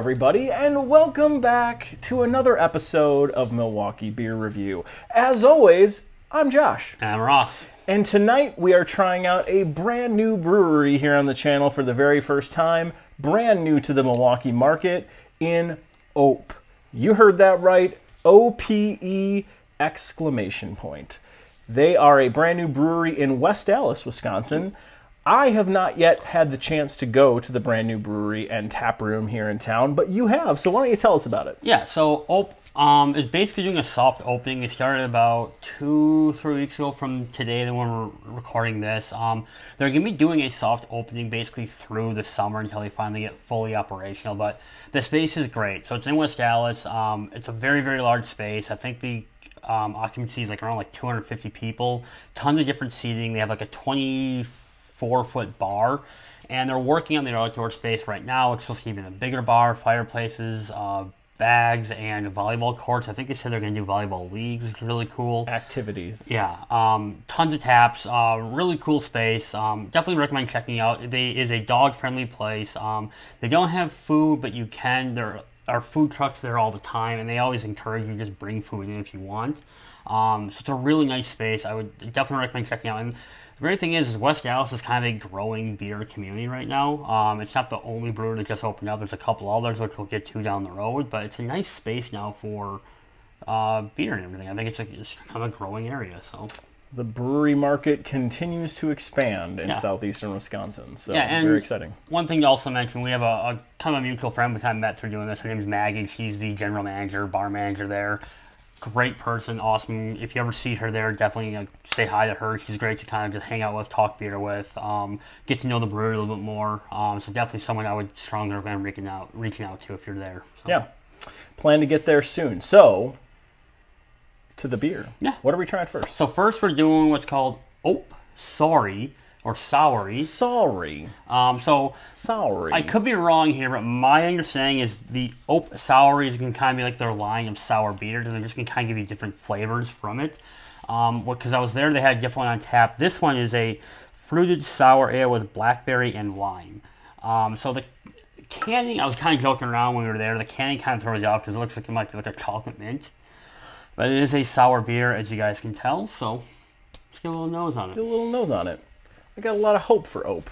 everybody, and welcome back to another episode of Milwaukee Beer Review. As always, I'm Josh. And I'm Ross. And tonight we are trying out a brand new brewery here on the channel for the very first time, brand new to the Milwaukee market, in Ope. You heard that right, O-P-E exclamation point. They are a brand new brewery in West Allis, Wisconsin. I have not yet had the chance to go to the brand new brewery and tap room here in town, but you have, so why don't you tell us about it? Yeah, so Ope is basically doing a soft opening. They started about 2-3 weeks ago from today, when we're recording this. They're going to be doing a soft opening basically through the summer until they finally get fully operational, but the space is great. So it's in West Allis. It's a very, very large space. I think the occupancy is around 250 people. Tons of different seating. They have a 24-foot bar, and they're working on their outdoor space right now. It's supposed to be even a bigger bar, fireplaces, bags, and volleyball courts. I think they said they're going to do volleyball leagues, which is really cool. Activities. Yeah, tons of taps, really cool space. Definitely recommend checking out. It is a dog-friendly place. They don't have food, but you can. There are food trucks there all the time, and they always encourage you to just bring food in if you want. So it's a really nice space. I would definitely recommend checking out. And the great thing is West Allis is kind of a growing beer community right now. It's not the only brewery that just opened up. There's a couple others which we'll get to down the road, but it's a nice space now for beer and everything. I think it's kind of a growing area. So the brewery market continues to expand in southeastern Wisconsin, so and very exciting. One thing to also mention, we have a kind of a mutual friend we kind of met through doing this. Her name's Maggie. She's the general manager, bar manager there. Great person, awesome. If you ever see her there, definitely say hi to her. She's great to kind of just hang out with, talk beer with, get to know the brewery a little bit more. So definitely someone I would strongly recommend reaching out to if you're there. So. Yeah, plan to get there soon. So, to the beer. Yeah. What are we trying first? So first we're doing what's called Ope Sourry, or Sourry. Sourry. Sourry. I could be wrong here, but my understanding is the Ope Sourry is going to kind of be their line of sour beers, and they're just going to kind of give you different flavors from it. Because I was there, they had a different one on tap. This one is a fruited sour ale with blackberry and lime. So the canning, I was kind of joking around when we were there. The canning kind of throws you off because it looks like it might be like a chocolate mint. But it is a sour beer, as you guys can tell, so let's get a little nose on it. Get a little nose on it. I got a lot of hope for Ope.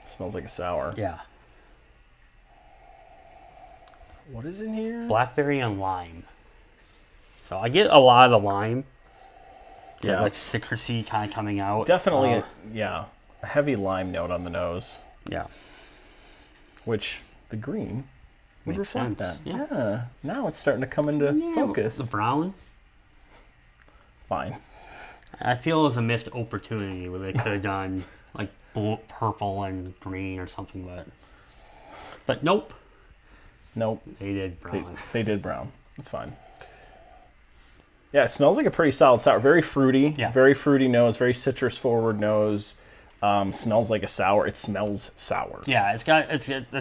Smells like a sour. Yeah. What is in here? Blackberry and lime. So I get a lot of the lime. Yeah. Like citrusy kind of coming out. Definitely, a heavy lime note on the nose. Yeah. Which, the green would Makes reflect sense. that. Yeah. Now it's starting to come into focus. The brown. Fine. I feel it was a missed opportunity where they could have done like blue, purple and green or something, but nope. Nope. They did brown. They did brown. That's fine. Yeah, it smells like a pretty solid sour. Very fruity. Yeah. Very fruity nose. Very citrus forward nose. Smells like a sour. It smells sour. Yeah, it's got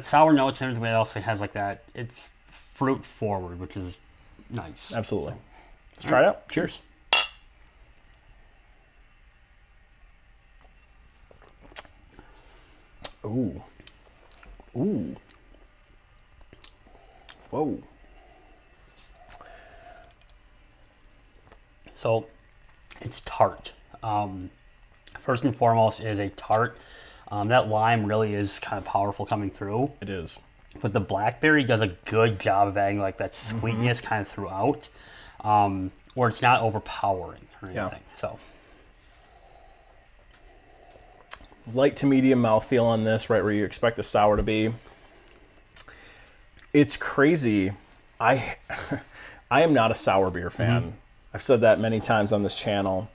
sour notes in it, but it also has like that. It's fruit forward, which is nice. Absolutely. Let's try it out. Cheers. Ooh. Ooh. Whoa. So, it's tart. First and foremost, it is a tart. That lime really is kind of powerful coming through. It is. But the blackberry does a good job of adding like that sweetness kind of throughout, where it's not overpowering or anything. So. Light to medium mouthfeel on this, right where you expect the sour to be. It's crazy. I am not a sour beer fan. I've said that many times on this channel.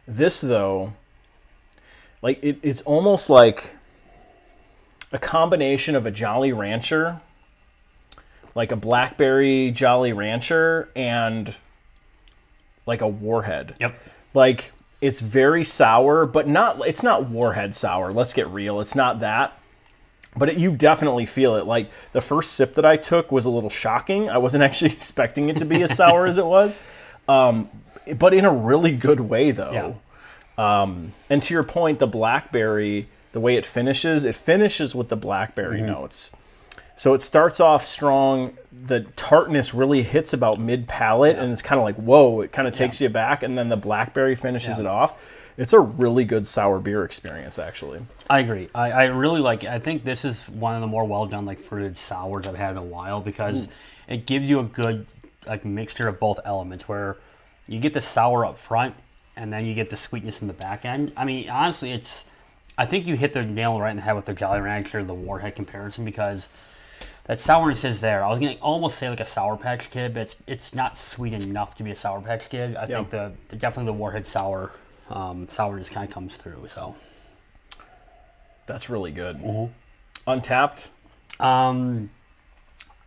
This, though, like it's almost like a combination of a Jolly Rancher, like a blackberry Jolly Rancher, and like a Warhead. Yep. Like, it's very sour, but it's not Warhead sour. Let's get real. It's not that. But you definitely feel it. Like, the first sip that I took was a little shocking. I wasn't actually expecting it to be as sour as it was. But in a really good way, though. Yeah. And to your point, the blackberry the way it finishes with the blackberry notes. So it starts off strong. The tartness really hits about mid-palate, and it's kind of like, whoa, it kind of takes you back, and then the blackberry finishes it off. It's a really good sour beer experience, actually. I agree. I really like it. I think this is one of the more well-done, like, fruited sours I've had in a while, because it gives you a good, like, mixture of both elements, where you get the sour up front, and then you get the sweetness in the back end. I mean, honestly, I think you hit the nail right in the head with the Jolly Rancher, the Warhead comparison, because that sourness is there. I was going to almost say like a Sour Patch Kid, but it's not sweet enough to be a Sour Patch Kid. I think definitely the Warhead sourness kind of comes through. So that's really good. Untappd? I'm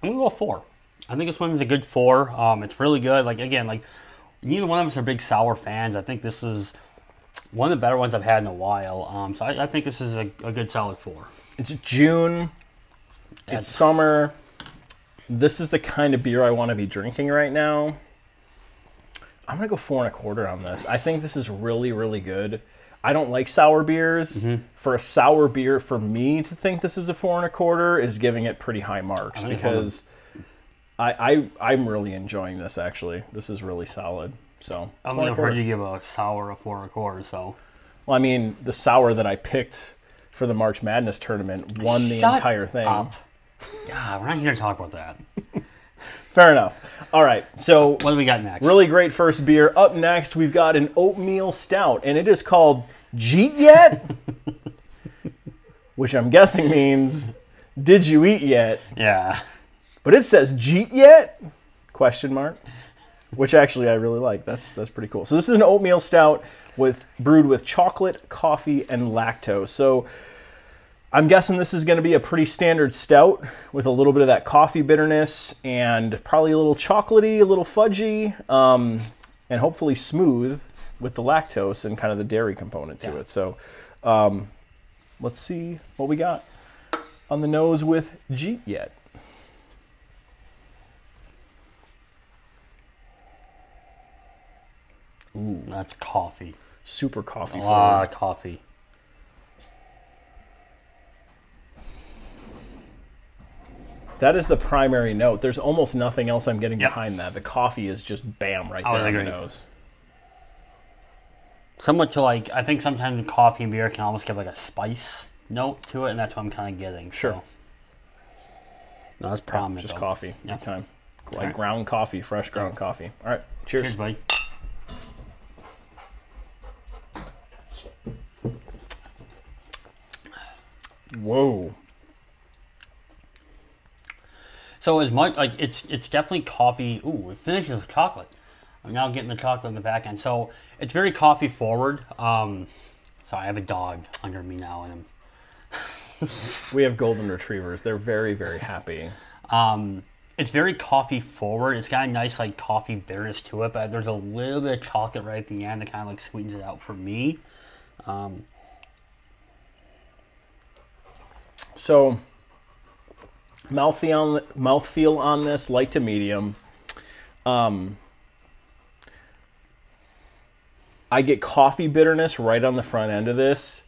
going to go 4. I think this one's a good 4. It's really good. Like, again, like, neither one of us are big sour fans. I think this is one of the better ones I've had in a while. So I think this is a good solid 4. It's June. It's summer. This is the kind of beer I want to be drinking right now. I'm going to go 4 1/4 on this. I think this is really, really good. I don't like sour beers. For a sour beer, for me to think this is a 4 1/4 is giving it pretty high marks, because I'm really enjoying this, actually. This is really solid. So I've never heard you give a sour a 4 1/4, so. Well, I mean, the sour that I picked for the March Madness tournament won the entire thing. Up. Yeah, we're not here to talk about that. Fair enough. All right, so what do we got next? Really great first beer. Up next, we've got an oatmeal stout, and it is called Jeet Yet, which I'm guessing means, did you eat yet? Yeah. But it says Jeet Yet? Question mark. Which actually I really like. That's pretty cool. So this is an oatmeal stout brewed with chocolate, coffee, and lactose. So I'm guessing this is going to be a pretty standard stout with a little bit of that coffee bitterness and probably a little chocolatey, a little fudgy, and hopefully smooth with the lactose and kind of the dairy component to it. So let's see what we got on the nose with Jeet Yet. Ooh, that's coffee. Super coffee. A lot of coffee. That is the primary note. There's almost nothing else I'm getting behind that. The coffee is just bam right there on the nose. Somewhat to, like, I think sometimes coffee and beer can almost give like a spice note to it, and that's what I'm kind of getting. Sure. So. No, that's prominent. Just coffee. Big time. Like ground coffee, fresh ground coffee. All right. Cheers. Cheers, buddy. Whoa. So as much like it's definitely coffee. Ooh, it finishes with chocolate. I'm now getting the chocolate in the back end. So it's very coffee forward. So I have a dog under me now, and we have golden retrievers. They're very, very happy. It's very coffee forward. It's got a nice like coffee bitterness to it, but there's a little bit of chocolate right at the end that kind of like sweetens it out for me. So, mouthfeel on this, light to medium. I get coffee bitterness right on the front end of this,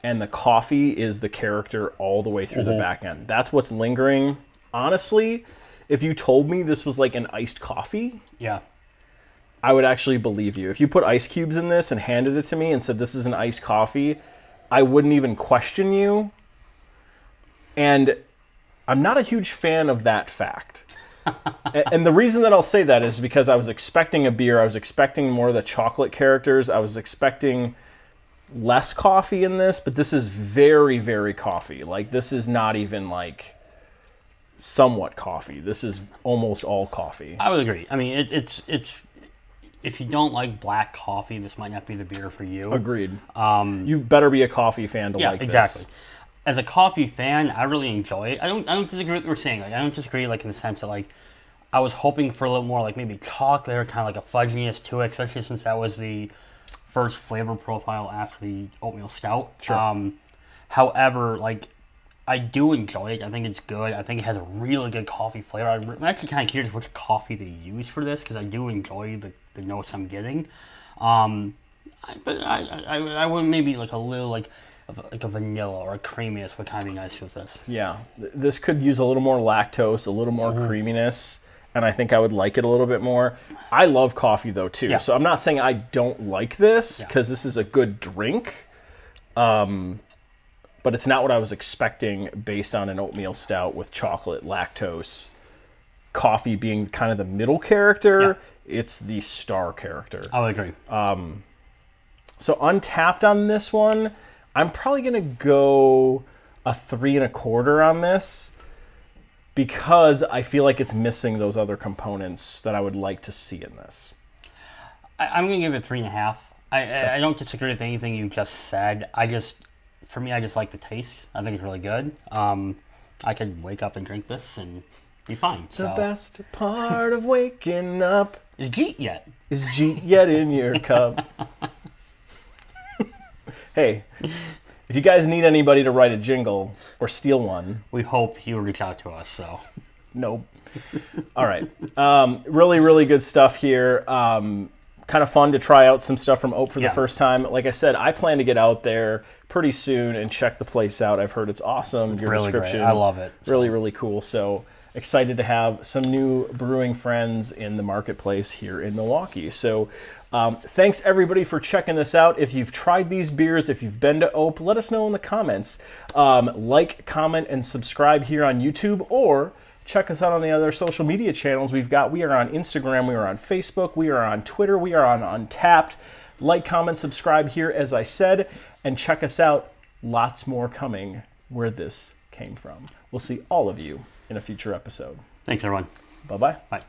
and the coffee is the character all the way through the back end. That's what's lingering. Honestly, if you told me this was like an iced coffee, I would actually believe you. If you put ice cubes in this and handed it to me and said this is an iced coffee, I wouldn't even question you. And I'm not a huge fan of that fact. And the reason that I'll say that is because I was expecting a beer. I was expecting more of the chocolate characters. I was expecting less coffee in this, but this is very, very coffee. Like, this is not even like somewhat coffee. This is almost all coffee. I would agree. I mean, it's if you don't like black coffee, this might not be the beer for you. Agreed. You better be a coffee fan to like this. Yeah, exactly. As a coffee fan, I really enjoy it. I don't disagree with what we're saying. Like, I don't disagree, like, in the sense that, like, I was hoping for a little more, like, maybe chocolate or kind of like a fudginess to it, especially since that was the first flavor profile after the oatmeal stout. Sure. However, like, I do enjoy it. I think it's good. I think it has a really good coffee flavor. I'm actually kind of curious which coffee they use for this, because I do enjoy the notes I'm getting. But I would maybe, like, a little, like, like a vanilla or a creaminess would kind of be nice with this. Yeah, this could use a little more lactose, a little more creaminess, and I think I would like it a little bit more. I love coffee though too, Yeah. so I'm not saying I don't like this because this is a good drink, but it's not what I was expecting based on an oatmeal stout with chocolate, lactose, coffee being kind of the middle character. It's the star character. I would agree. So Untappd on this one, I'm probably going to go a 3 1/4 on this because I feel like it's missing those other components that I would like to see in this. I'm going to give it 3.5. I don't disagree with anything you just said. For me, I just like the taste. I think it's really good. I could wake up and drink this and be fine. The best part of waking up is Jeet Yet. Is Jeet Yet in your cup. Hey, if you guys need anybody to write a jingle or steal one, we hope you reach out to us. So, nope. All right, really, really good stuff here. Kind of fun to try out some stuff from Ope for the first time. Like I said, I plan to get out there pretty soon and check the place out. I've heard it's awesome. Your really description, great. I love it. Really, really cool. So excited to have some new brewing friends in the marketplace here in Milwaukee. So thanks everybody for checking this out. If you've tried these beers, if you've been to Ope, let us know in the comments. Like, comment, and subscribe here on YouTube, or check us out on the other social media channels we've got. We are on Instagram, we are on Facebook, we are on Twitter, we are on Untappd. Like, comment, subscribe here, as I said, and check us out. Lots more coming where this came from. We'll see all of you in a future episode. Thanks, everyone. Bye-bye. Bye.